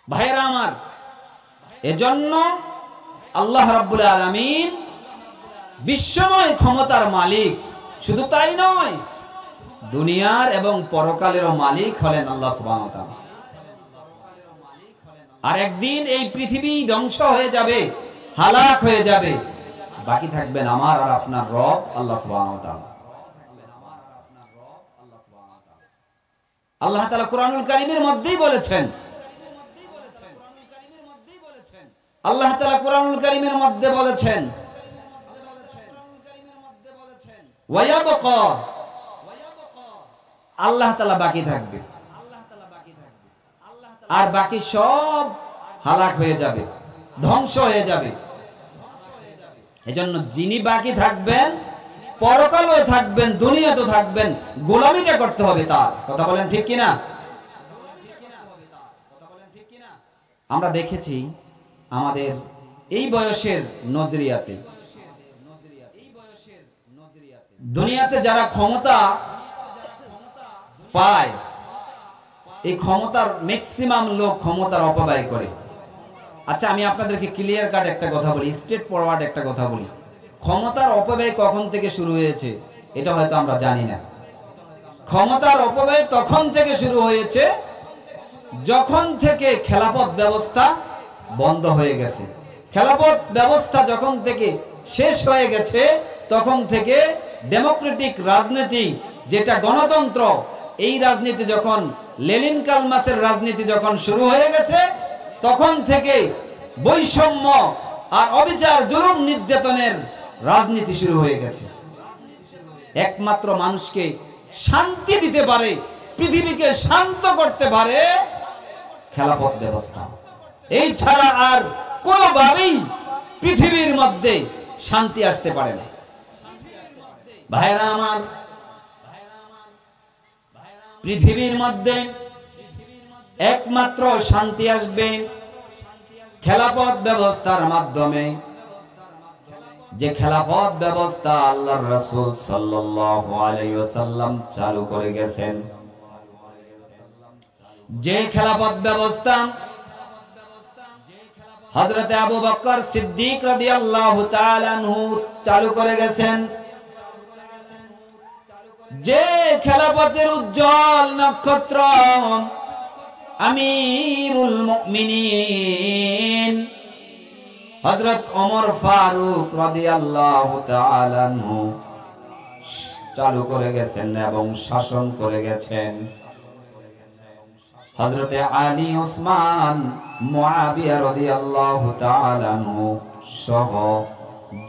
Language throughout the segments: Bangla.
ভাইরা আমার, এজন্য আল্লাহ রাব্বুল আলামিন বিশ্বময় ক্ষমতার মালিক। শুধু তাই নয়, দুনিয়ার এবং পরকালেরও মালিক হলেন আল্লাহ সুবহানাহু ওয়া তাআলা। আর একদিন এই পৃথিবী ধ্বংস হয়ে যাবে, হালাক হয়ে যাবে, বাকি থাকবেন আমার আর আপনার রব আল্লাহ সুবহানাহু ওয়া তাআলা। আল্লাহ তাআলা কুরআনুল কারীমের মধ্যেই বলেছেন, আল্লাহ তাআলা কুরআনুল কারীমের মধ্যে বলেছেন ওয়ায়াবকা, আল্লাহ তাআলা বাকি থাকবে, আর বাকি সব হালাক হয়ে যাবে, ধ্বংস হয়ে যাবে। এজন্য যিনি বাকি থাকবেন, পরকালেও থাকবেন, দুনিয়াতেও থাকবেন, গোলামিটা করতে হবে তার। কথা বলেন ঠিক কিনা? আমরা দেখেছি আমাদের এই বয়সের নজরিয়াতে, দুনিয়াতে যারা ক্ষমতা পায়, এই ক্ষমতার ম্যাক্সিমাম লোক ক্ষমতার অপব্যয় করে। আচ্ছা, আমি আপনাদেরকে ক্লিয়ার কাট একটা কথা বলি, স্ট্রেট ফরওয়ার্ড একটা কথা বলি। ক্ষমতার অপব্যয় কখন থেকে শুরু হয়েছে এটা হয়তো আমরা জানি না। ক্ষমতার অপব্যয় তখন থেকে শুরু হয়েছে যখন থেকে খেলাফত ব্যবস্থা বন্ধ হয়ে গেছে। খেলাফত ব্যবস্থা যখন থেকে শেষ হয়ে গেছে, তখন থেকে ডেমোক্রেটিক রাজনীতি, যেটা গণতন্ত্র, এই রাজনীতি যখন, লেনিন কালমাসের রাজনীতি যখন শুরু হয়ে গেছে, তখন থেকে বৈষম্য আর অবিচার, জুলুম, নির্যাতনের রাজনীতি শুরু হয়ে গেছে। একমাত্র মানুষকে শান্তি দিতে পারে, পৃথিবীকে শান্ত করতে পারে খেলাফত ব্যবস্থা। এই ছাড়া আর কোনোভাবেই পৃথিবীর মধ্যে শান্তি আসতে পারে না। ভাইরা আমার, পৃথিবীর মধ্যে একমাত্র শান্তি আসবে খেলাফত ব্যবস্থার মাধ্যমে। যে খেলাফত ব্যবস্থা আল্লাহর রাসূল সাল্লাল্লাহু আলাইহি ওয়াসাল্লাম চালু করে গেছেন, যে খেলাফত ব্যবস্থা হযরত আবু বকর সিদ্দিক রাদিয়াল্লাহু তাআলা আনহু চালু করে গেছেন, যে খেলাফতের উজ্জ্বল নক্ষত্র আমিরুল মুমিনিন হযরত ওমর ফারুক রাদিয়াল্লাহু তাআলা আনহু চালু করে গেছেন এবং শাসন করে গেছেন। হযরতে আলী, ওসমান, মুআবিয়া রাদিয়াল্লাহু তাআলা আনহু সহ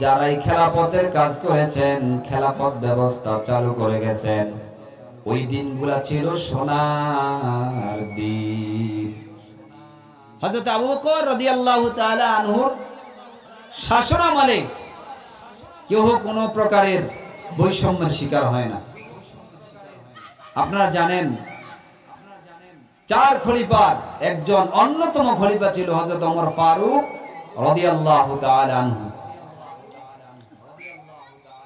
যারাই খেলাফতের কাজ করেছেন, খেলাফত ব্যবস্থা চালু করে গেছেন, ওই দিনগুলা ছিল সোনার দিন। হযরত আবু বকর রাদিয়াল্লাহু তাআলা আনহুর শাসনামলে কেউ কোনো প্রকারের বৈষম্যের শিকার হয় না। আপনারা জানেন, 4 খলিফার একজন অন্যতম খলিফা ছিল হযরত ওমর ফারুক রাদিয়াল্লাহু তাআলা আনহু।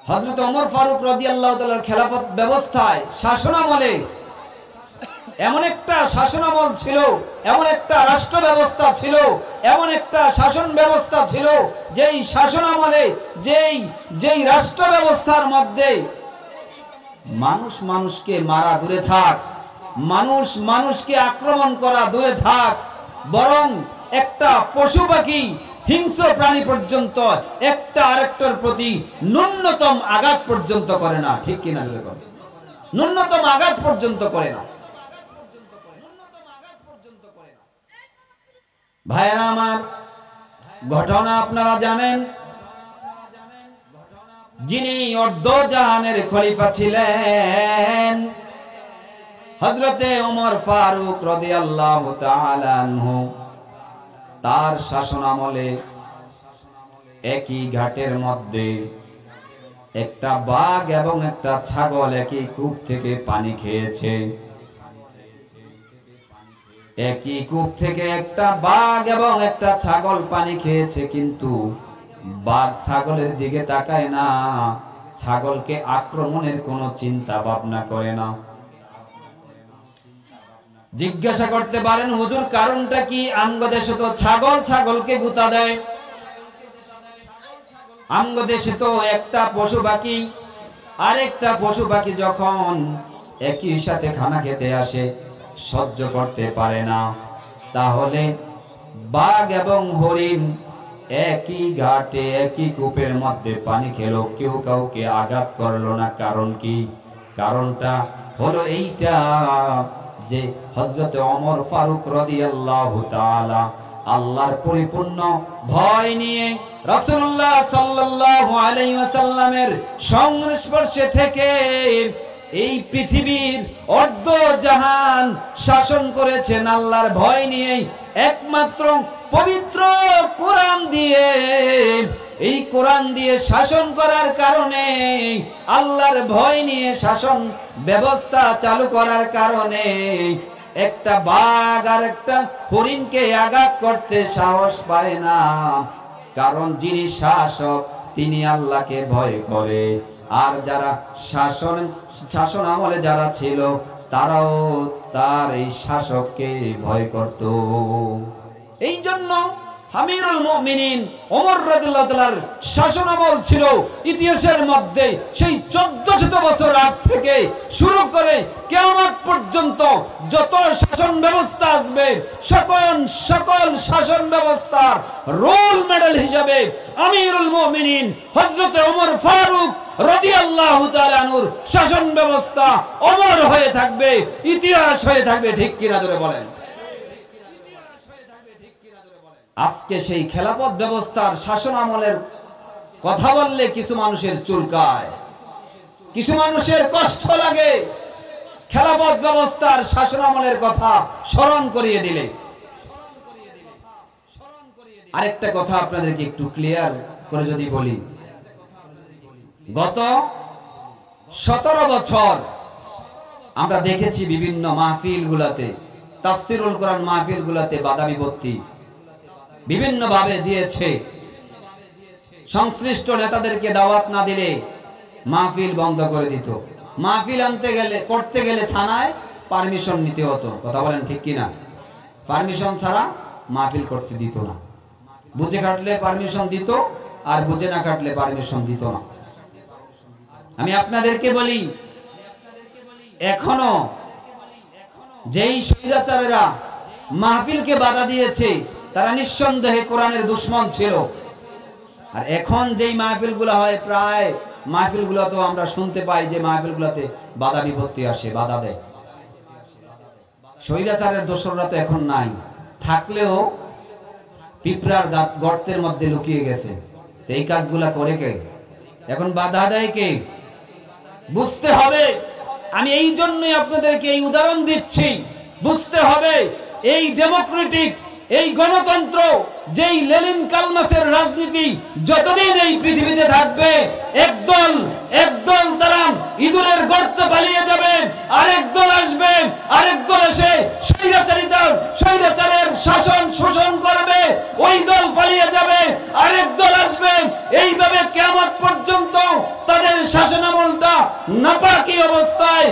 হযরত ওমর ফারুক রাদিয়াল্লাহু তাআলার খেলাফত ব্যবস্থায়, শাসনামলে এমন একটা শাসনামল ছিল, এমন একটা রাষ্ট্র ব্যবস্থা ছিল, এমন একটা শাসন ব্যবস্থা ছিল, যেই শাসনামলে, যেই রাষ্ট্র ব্যবস্থার মধ্যে মানুষ মানুষকে মারা দূরে থাক, মানুষ মানুষকে আক্রমণ করা দূরে থাক, বরং একটা পশু পাখি, হিংস্র প্রাণী পর্যন্ত একটা আরেকটার প্রতি ন্যূনতম আঘাত পর্যন্ত করে না। ঠিক কিনা? ন্যূনতম আঘাত পর্যন্ত করে না। ভাইরা আমার, ঘটনা আপনারা জানেন, যিনি অর্ধজাহানের খলিফা ছিলেন হযরতে ওমর ফারুক রাদিয়াল্লাহু তাআলা আনহু, তার শাসনামলে একই ঘাটের মধ্যে একটা বাঘ এবং একটা ছাগল একই কূপ থেকে পানি খেয়েছে। একই কূপ থেকে একটা বাঘ এবং একটা ছাগল পানি খেয়েছে, কিন্তু বাঘ ছাগলের দিকে তাকায় না, ছাগলকে আক্রমণের কোনো চিন্তা ভাবনা করে না। জিজ্ঞাসা করতে পারেন হুজুর কারণটা কি? আমগো দেশে তো ছাগল ছাগলকে গুতা দেয়, আমগো দেশে তো একটা পশু পাখি আরেকটা পশু পাখি যখন একই সাথে খানা খেতে আসে সহ্য করতে পারে না, তাহলে বাঘ এবং হরিণ একই ঘাটে একই কূপের মধ্যে পানি খেলো, কেউ কাউকে আঘাত করলো না। কারণ কি? কারণটা হলো এইটা যে হযরত ওমর ফারুক রাদিয়াল্লাহু তাআলা আল্লাহর পরিপূর্ণ ভয় নিয়ে রাসূলুল্লাহ সাল্লাল্লাহু আলাইহি ওয়াসাল্লামের সংস্পর্শে থেকে এই পৃথিবীর অর্ধ জাহান শাসন করেছেন আল্লাহর ভয় নিয়ে, একমাত্র পবিত্র কোরআন দিয়ে। এই কোরআন দিয়ে শাসন করার কারণে, আল্লাহর ভয় নিয়ে শাসন ব্যবস্থা চালু করার কারণে একটা বাঘ আর একটা হরিণকে আঘাত করতে সাহস পায় না। কারণ যিনি শাসক তিনি আল্লাহকে ভয় করে, আর যারা শাসন আমলে যারা ছিল তারাও তার এই শাসককে ভয় করত। এই জন্য আমিরুল মুমিনিন ওমর রাদিয়াল্লাহু তাআলার শাসন আমল ছিল ইতিহাসের মধ্যে সেই 1400 বছর আগ থেকে শুরু করে কিয়ামত পর্যন্ত যত শাসন ব্যবস্থা আসবে সকল শাসন ব্যবস্থার রোল মডেল হিসেবে আমিরুল মুমিনিন হযরত ওমর ফারুক রাদিয়াল্লাহু তাআলা আনহুর শাসন ব্যবস্থা অমর হয়ে থাকবে, ইতিহাস হয়ে থাকবে। ঠিক কিনা জোরে বলেন। আজকে সেই খেলাফত ব্যবস্থার শাসন আমলের কথা বললে কিছু মানুষের চুলকায়, কিছু মানুষের কষ্ট লাগে। খেলাফত ব্যবস্থার শাসন আমলের কথা স্মরণ করিয়ে দিলে আরেকটা কথা আপনাদেরকে একটু ক্লিয়ার করে যদি বলি, গত 17 বছর আমরা দেখেছি বিভিন্ন মাহফিলগুলোতে, তাফসিরুল কোরআন মাহফিলগুলোতে বাধা বিপত্তি বিভিন্ন ভাবে দিয়েছে। সংশ্লিষ্ট নেতাদেরকে দাওয়াত না দিলে মাহফিল বন্ধ করে দিত, মাহফিল করতে গেলে থানায় পারমিশন নিতে হতো। কথা বলেন ঠিক কিনা? পারমিশন ছাড়া মাহফিল করতে দিত না। বুঝে কাটলে পারমিশন দিত, আর বুঝে না কাটলে পারমিশন দিত না। আমি আপনাদেরকে বলি, এখনো যেই স্বৈরাচারেরা মাহফিলকে বাধা দিয়েছে তারা নিঃসন্দেহে কোরআনের দুশমন ছিল। আর এখন যেই মাহফিলগুলো হয়, প্রায় মাহফিলগুলো তো আমরা শুনতে পাই যে মাহফিলগুলোতে বাধা বিপত্তি আসে, বাধা দেয়। স্বৈরাচারের দোসররা তো এখন নাই, থাকলেও পিঁপড়ার গর্তের মধ্যে লুকিয়ে গেছে। এই কাজগুলা করে কে? এখন বাধা দেয় কে? বুঝতে হবে। আমি এই জন্যই আপনাদেরকে এই উদাহরণ দিচ্ছি, বুঝতে হবে এই ডেমোক্রেটিক, এই গণতন্ত্র, যেই লেনিন কালমাসের রাজনীতি যতদিন এই পৃথিবীতে থাকবে, একদল তারা ইঁদুরের গর্তে পালিয়ে যাবে, আরেক দল আসবে, আরেক দল এসে স্বৈরাচারের শাসন শোষণ করবে, ওই দল পালিয়ে যাবে, আরেক দল আসবে। এইভাবে কিয়ামত পর্যন্ত তাদের শাসনামলটা নাপাকি অবস্থায়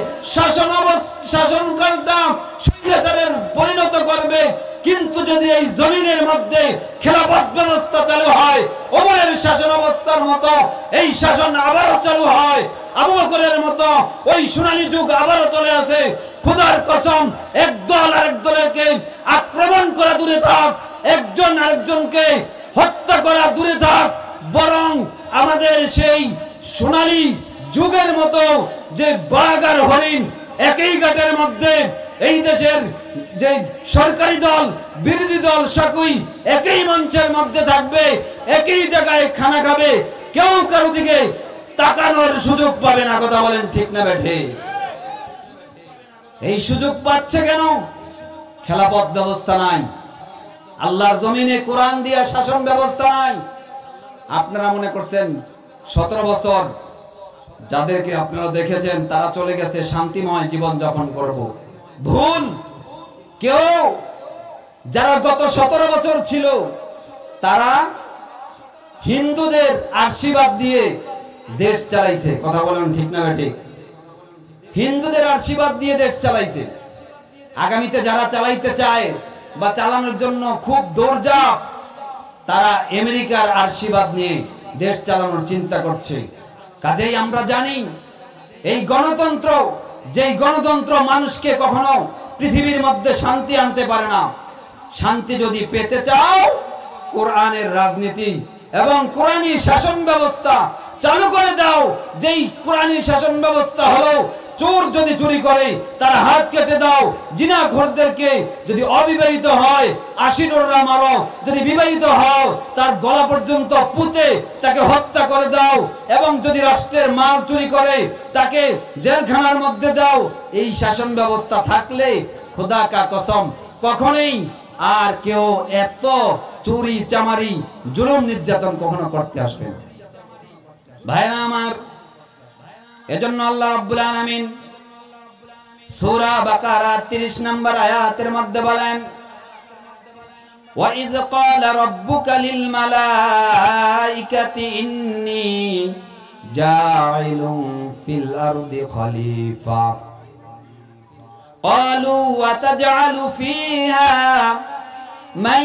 শাসনকালটা স্বৈরাচারের পরিণত করবে। কিন্তু যদি এই জমিনের মধ্যে খেলাফত ব্যবস্থা চালু হয়, ওমরের শাসন অবস্থার মতো এই শাসন আবারও চালু হয়, আবু বকরের মতো ওই সোনালী যুগ আবারও চলে আসে, খোদার কসম একদল আরেক দলকে আক্রমণ করা দূরে থাক, একজন আরেকজনকে হত্যা করা দূরে থাক, বরং আমাদের সেই সোনালী যুগের মতো যে বাঘ আর হরিণ একই ঘাটের মধ্যে, এই দেশের যে সরকারি দল বিরোধী দল সকই একই মঞ্চের মধ্যে থাকবে, একই জায়গায় খানা খাবে, কেউ কারো দিকে তাকানোর সুযোগ পাবে না। কথা বলেন ঠিক না বেঠে? এই সুযোগ পাচ্ছে কেন? খেলাফত ব্যবস্থা নাই, আল্লাহর জমিনে কোরআন দিয়া শাসন ব্যবস্থা নাই। আপনারা মনে করছেন 17 বছর যাদেরকে আপনারা দেখেছেন তারা চলে গেছে শান্তিময় জীবন যাপন করব। ভুল। কেউ যারা গত 17 বছর ছিল তারা হিন্দুদের আশীর্বাদ দিয়ে দেশ চালাইছে। কথা বলেন ঠিক না ঠিক? হিন্দুদের আশীর্বাদ দিয়ে দেশ চালাইছে। আগামীতে যারা চালাইতে চায় বা চালানোর জন্য খুব দৌড়ঝাঁপ, তারা আমেরিকার আশীর্বাদ নিয়ে দেশ চালানোর চিন্তা করছে। কাজেই আমরা জানি এই গণতন্ত্র, যেই গণতন্ত্র মানুষকে কখনো পৃথিবীর মধ্যে শান্তি আনতে পারে না। শান্তি যদি পেতে চাও, কোরআনের রাজনীতি এবং কোরআনী শাসন ব্যবস্থা চালু করে দাও। যেই কোরআনী শাসন ব্যবস্থা হলো, চোর যদি চুরি করে তার হাত কেটে দাও, জিনাখোরদেরকে যদি অবিবাহিত হয় 80 ডোরা মারো, যদি বিবাহিত হও তার গলা পর্যন্ত পুঁতে তাকে হত্যা করে দাও, এবং যদি রাষ্ট্রের মাল চুরি করে তাকে জেলখানার মধ্যে দাও। এই শাসন ব্যবস্থা থাকলে খোদা কা কসম কখনোই আর কেউ এত চুরি চামারি জুলুম নির্যাতন কখনো করতে আসবে না। ভাইরা আমার, এজন্য আল্লাহ রাব্বুল আলামিন সূরা বাকারা 30 নম্বর আয়াতের মধ্যে বলেন, وَإِذْ قَالَ رَبُّكَ لِلْمَلَائِكَةِ إِنِّي جَاعِلٌ فِي الْأَرْضِ خَلِيفَةً قَالُوا وَتَجْعَلُ فِيهَا مَن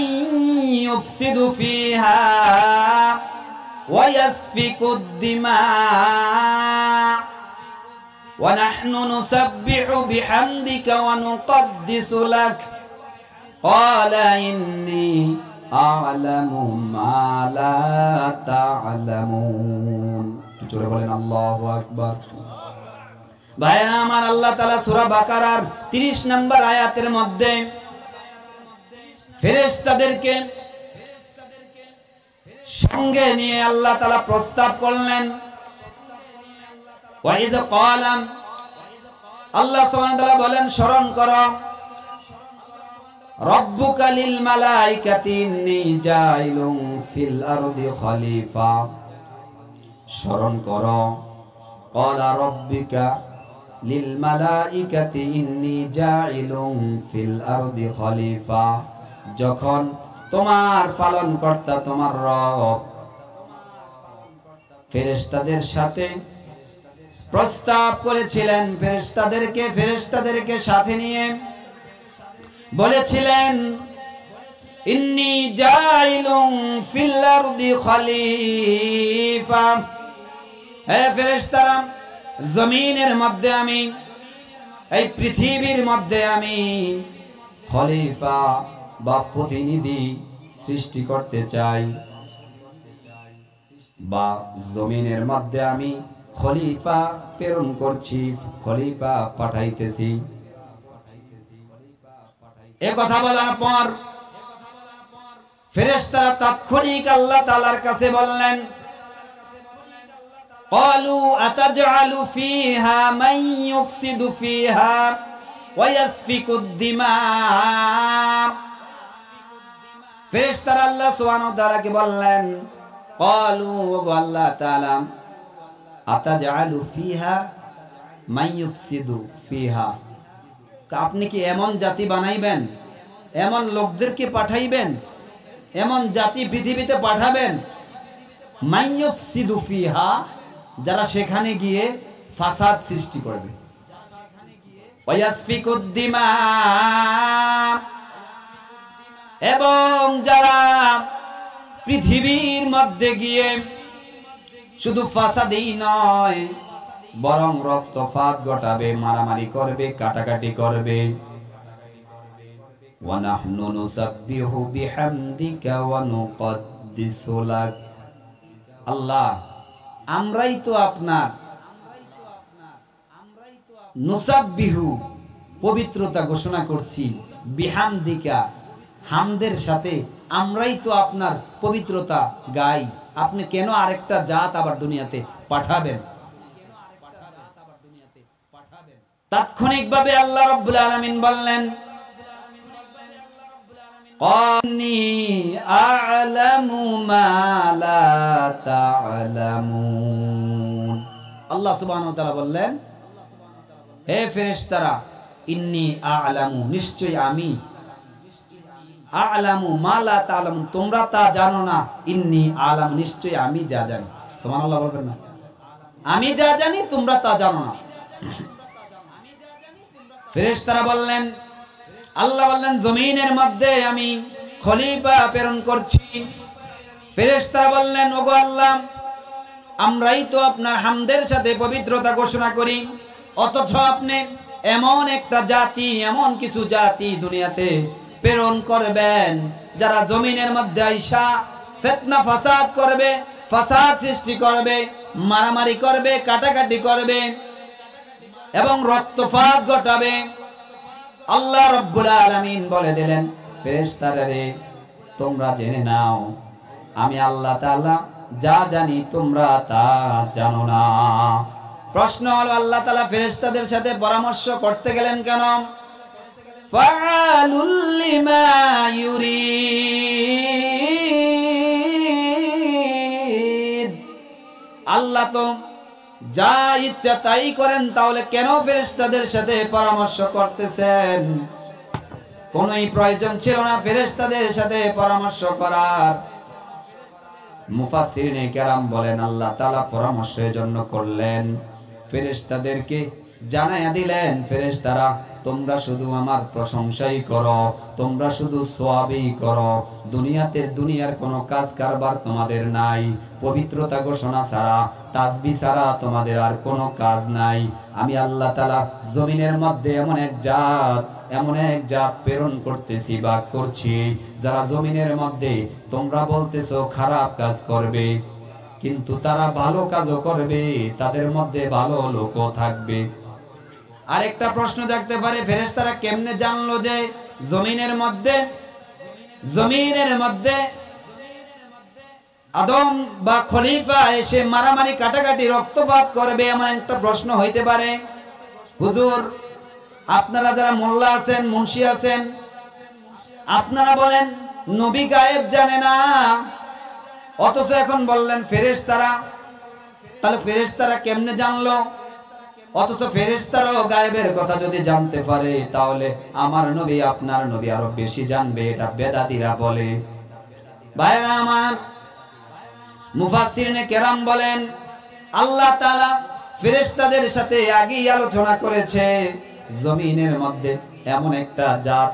يُفْسِدُ فِيهَا وَيَسْفِكُ الدِّمَاءَ وَنَحْنُ نُسَبِّحُ بِحَمْدِكَ وَنُقَدِّسُ لَكَ قَالَ إِنِّي أَعْلَمُ مَا لَا تَعْلَمُونَ। জোরে বলেন আল্লাহু আকবার। ভাইরা আমার, আল্লাহ তাআলা সূরা বাকারার 30 নম্বর আয়াতের মধ্যে ফেরেশতাদেরকে সঙ্গে নিয়ে আল্লাহ তাআলা প্রস্তাব করলেন। ওয়াইদ ক্বালাম, আল্লাহ সুবহানাহু ওয়া তাআলা বলেন, স্মরণ করো, রব্বুকা লিল মালাইকাতি ইন্নী জাইলুন ফিল আরদি খলিফা। স্মরণ করো, ক্বালা রব্বিকা লিল মালাইকাতি ইন্নী জাইলুন ফিল আরদি খলিফা। যখন তোমার পালনকর্তা তোমার রব ফেরেশতাদের সাথে প্রস্তাব করেছিলেন, ফেরেশতাদেরকে সাথে নিয়ে বলেছিলেন, ইন্নী জাইলুন ফিল আরদি খলিফা, হে ফেরেশতারা, জমিনের মধ্যে আমি, এই পৃথিবীর মধ্যে আমি খলিফা বা প্রতিনিধি সৃষ্টি করতে চাই, বা জমিনের মধ্যে আমি খলিফা প্রেরণ করছি, খলিফা পাঠাইতেছি। এ কথা বলার পর ফেরেশতারা তাৎক্ষণিক আল্লাহ তাআলার কাছে বললেন, ক্বালু আতাজআলু ফিহা মান ইউফসিদু ফিহা ওয়া ইয়াসফিকুদ দিমা। ফেরেশতারা আল্লাহ সুবহানাহু ওয়া তাআলাকে বললেন, ক্বালু, আল্লাহ তাআলা, আতাজআলু ফিহা মান ইউফসিদু ফিহা, আপনি কি এমন জাতি বানাইবেন, এমন লোকদেরকে পাঠাইবেন, এমন জাতি পৃথিবীতে পাঠাবেন, মান ইউফসিদু ফিহা, যারা সেখানে গিয়ে ফাসাদ সৃষ্টি করবে, ওয়া ইয়াসফিকুদ দিমা, এবং যারা পৃথিবীর মধ্যে গিয়ে শুধু ফাসাদই নয়, বরং রক্তপাত ঘটাবে, মারামারি করবে, কাটাকাটি করবে। ওয়া নাহনু নুসাব্বিহু বিহামদিকা ওয়া নুকদ্দিসু লাক। আল্লাহ, আমরাই তো আপনার, নুসাব্বিহু পবিত্রতা ঘোষণা করছি, বিহামদিকা হামদের সাথে আমরাই তো আপনার পবিত্রতা গাই। আপনি কেন আরেকটা জাত আবার দুনিয়াতে পাঠাবেন? তাৎক্ষণিকভাবে আল্লাহ রাব্বুল আলামিন বললেন, ক্বানি আ'লামু মা লা তা'লামুন। আল্লাহ সুবহানাহু ওয়া তাআলা বললেন, হে ফেরেশতারা, ইন্নী আ'লামু, নিশ্চয়ই আমি, আ'লামু মা লা তা'লামুন, তোমরা তা জানো না, ইন্নী আ'লামু, নিশ্চয়ই আমি যা জানি। সুবহানাল্লাহ বলবেন না? আমি যা জানি তোমরা তা জানো না। ফেরেশতারা বললেন, আল্লাহ বললেন জমিনের মধ্যে আমি খলিফা প্রেরণ করছি। ফেরেশতারা বললেন ওগো আল্লাহ, আমরাই তো আপনার হামদের সাথে পবিত্রতা ঘোষণা করি, অথচ আপনি এমন একটা জাতি, এমন কিছু জাতি দুনিয়াতে প্রেরণ করবেন যারা জমিনের মধ্যে আইসা ফিতনা ফাসাদ করবে, ফাসাদ সৃষ্টি করবে, মারামারি করবে, কাটাকাটি করবে এবং রক্তপাত ঘটাবে। আল্লাহ রাব্বুল আলামিন বলে দিলেন ফেরেশতারা রে, তোমরা জেনে নাও আমি আল্লাহ তাআলা যা জানি তোমরা তা জানো না। প্রশ্ন হলো আল্লাহ তাআলা ফেরেশতাদের সাথে পরামর্শ করতে গেলেন কেন? ফাআলুল লিমা ইউরিদ, আল্লাহ তো যা ইচ্ছা তাই করেন, তাহলে কেন ফেরেশতাদের সাথে পরামর্শ করতেছেন? কোনই প্রয়োজন ছিল না ফেরেশতাদের সাথে পরামর্শ করার। মুফাসসিরিনে কেরাম বলেন আল্লাহ তাআলা পরামর্শের জন্য করলেন, ফেরেশতাদেরকে জানায়া দিলেন ফেরেশতারা তোমরা শুধু আমার প্রশংসাই করো, তোমরা শুধু সওয়াবই করো, দুনিয়ার কোনো কাজ কারবার তোমাদের নাই, পবিত্রতা ঘোষণা ছাড়া, তাসবিহ ছাড়া তোমাদের আর কোনো কাজ নাই। আমি আল্লাহ তাআলা জমিনের মধ্যে এমন এক জাত প্রেরণ করতেছি বা করছি যারা জমিনের মধ্যে তোমরা বলতেছো খারাপ কাজ করবে, কিন্তু তারা ভালো কাজও করবে, তাদের মধ্যে ভালো লোকও থাকবে। আরেকটা প্রশ্ন জাগতে পারে, ফেরেশতারা কেমনে জানলো যে জমিনের মধ্যে আদম বা খলিফা এসে মারামারি কাটাকাটি রক্তপাত করবে? এমন একটা প্রশ্ন হইতে পারে। হুজুর, আপনারা যারা মোল্লা আছেন, মুন্সি আছেন, আপনারা বলেন নবী গায়েব জানে না, অথচ এখন বললেন ফেরেশতারা, তাহলে ফেরেশতারা কেমনে জানলো? অথচ ফেরেশতারাও গায়েবের কথা যদি জানতে পারে তাহলে আমার নবী আপনার নবী আরো বেশি জানবে, এটা বেদাতীরা বলে। ভাইরা আমার, মুফাসসিরিনে কেরাম বলেন আল্লাহ তাআলা ফেরেশতাদের সাথে আগেই আলোচনা করেছে জমিনের মধ্যে এমন একটা জাত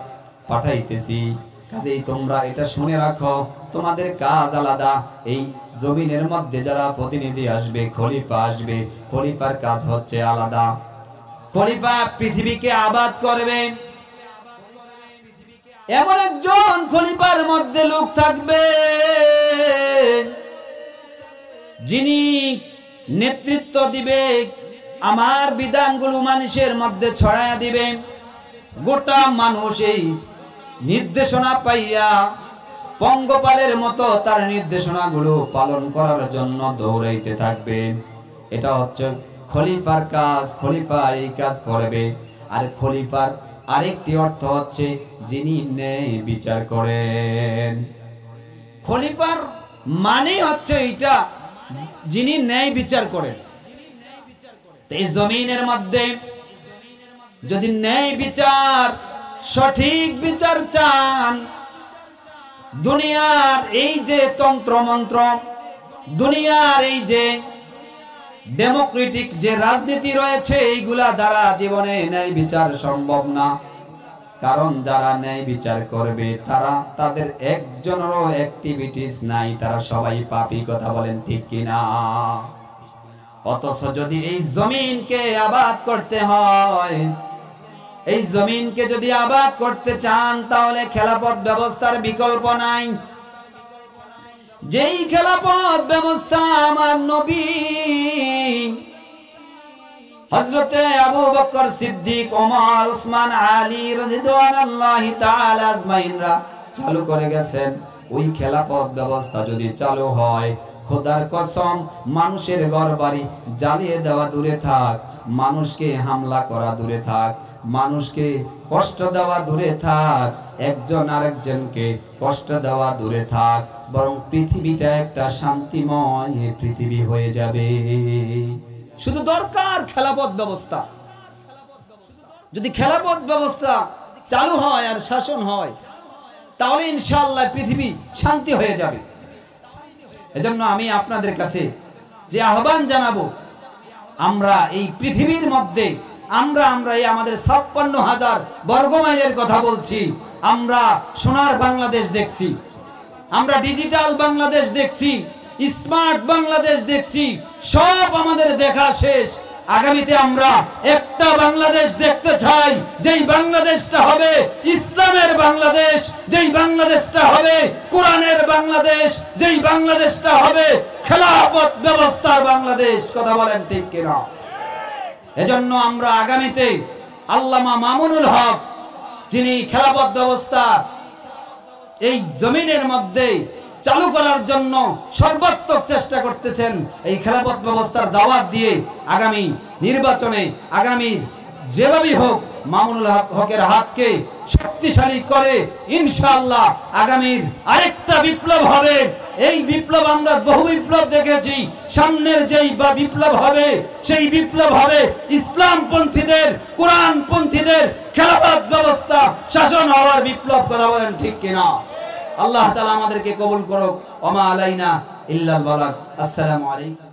পাঠাইতেছি, কাজেই তোমরা এটা শুনে রাখো, তোমাদের কাজ আলাদা। এই জমিনের মধ্যে যারা প্রতিনিধি আসবে, খলিফা আসবে, খলিফার কাজ হচ্ছে আলাদা। খলিফা পৃথিবীকে আবাদ করবে। এমন একজন খলিফার মধ্যে লোক থাকবে যিনি নেতৃত্ব দিবে, আমার বিধানগুলো মানুষের মধ্যে ছড়ায়া দিবে। গোটা মানুষ এই নির্দেশনা পাইয়া পঙ্গপালের মতো তার নির্দেশনাগুলো পালন করার জন্য দৌড়াইতে থাকবে। এটা হচ্ছে খলিফার কাজ, খলিফা এই কাজ করবে। আর খলিফার আরেকটি অর্থ হচ্ছে যিনি ন্যায় বিচার করেন। খলিফার মানে হচ্ছে এটা, যিনি ন্যায় বিচার করেন। এই জমিনের মধ্যে যদি ন্যায় বিচার, সঠিক বিচার চান, দুনিয়ার এই যে তন্ত্র মন্ত্র, দুনিয়ার এই যে ডেমোক্রেটিক যে রাজনীতি রয়েছে, এইগুলা দ্বারা জীবনে ন্যায় বিচার সম্ভব না। কারণ যারা ন্যায় বিচার করবে তারা, তাদের একজনেরও অ্যাক্টিভিটিস নাই, তারা সবাই পাপী। কথা বলেন ঠিক কিনা? অথচ যদি এই জমিনকে আবাদ করতে হয়, এই জমিনকে যদি আবাদ করতে চান, তাহলে খেলাফত ব্যবস্থার বিকল্প নাই। যেই খেলাফত ব্যবস্থা আমার নবী হযরতে আবু বকর সিদ্দিক, ওমর, উসমান, আলী রাদিয়াল্লাহু তাআলা আজমাইনরা চালু করে গেছেন, ওই খেলাফত ব্যবস্থা যদি চালু হয়, খোদার কসম মানুষের ঘরবাড়ি জ্বালিয়ে দেওয়া দূরে থাক, মানুষকে হামলা করা দূরে থাক, মানুষকে কষ্ট দেওয়া দূরে থাক, একজন আরেকজনকে কষ্ট দেওয়া দূরে থাক, বরং পৃথিবীটা একটা শান্তিময় পৃথিবী হয়ে যাবে। শুধু দরকার খেলাফত ব্যবস্থা। যদি খেলাফত ব্যবস্থা চালু হয় আর শাসন হয়, তাহলে ইনশাআল্লাহ পৃথিবী শান্তি হয়ে যাবে। এজন্য আমি আপনাদের কাছে যে আহ্বান জানাবো, আমরা এই পৃথিবীর মধ্যে আমরা এই আমাদের 56,000 বর্গমাইলের কথা বলছি। আমরা সোনার বাংলাদেশ দেখছি, আমরা ডিজিটাল বাংলাদেশ দেখছি, স্মার্ট বাংলাদেশ দেখছি, সব আমাদের দেখা শেষ। আগামীতে আমরা একটা বাংলাদেশ দেখতে চাই, যেই বাংলাদেশটা হবে ইসলামের বাংলাদেশ, যেই বাংলাদেশটা হবে কোরআনের বাংলাদেশ, যেই বাংলাদেশটা হবে খেলাফত ব্যবস্থার বাংলাদেশ। কথা বলেন ঠিক কিনা? এজন্য আমরা আগামীতে আল্লামা মামুনুল হক, যিনি খেলাফত ব্যবস্থা এই জমিনের মধ্যে চালু করার জন্য সর্বাত্মক চেষ্টা করতেছেন, এই খেলাফত ব্যবস্থার দাওয়াত দিয়ে আগামী নির্বাচনে, আগামী যেভাবেই হোক মামুনুল হকের হাতকে শক্তিশালী করে ইনশাআল্লাহ আগামীর আরেকটা বিপ্লব হবে। এই বিপ্লব আমরা বহু বিপ্লব দেখেছি, সামনের যেই বা বিপ্লব হবে সেই বিপ্লব হবে ইসলামপন্থীদের, কোরআনপন্থীদের খেলাফত ব্যবস্থা শাসন হওয়ার বিপ্লব। কথা বলেন ঠিক কিনা? আল্লাহ তাআলা আমাদেরকে কবুল করুক। ওমা আলাইনা ইল্লাল বালাগ। আসসালামু আলাইকুম।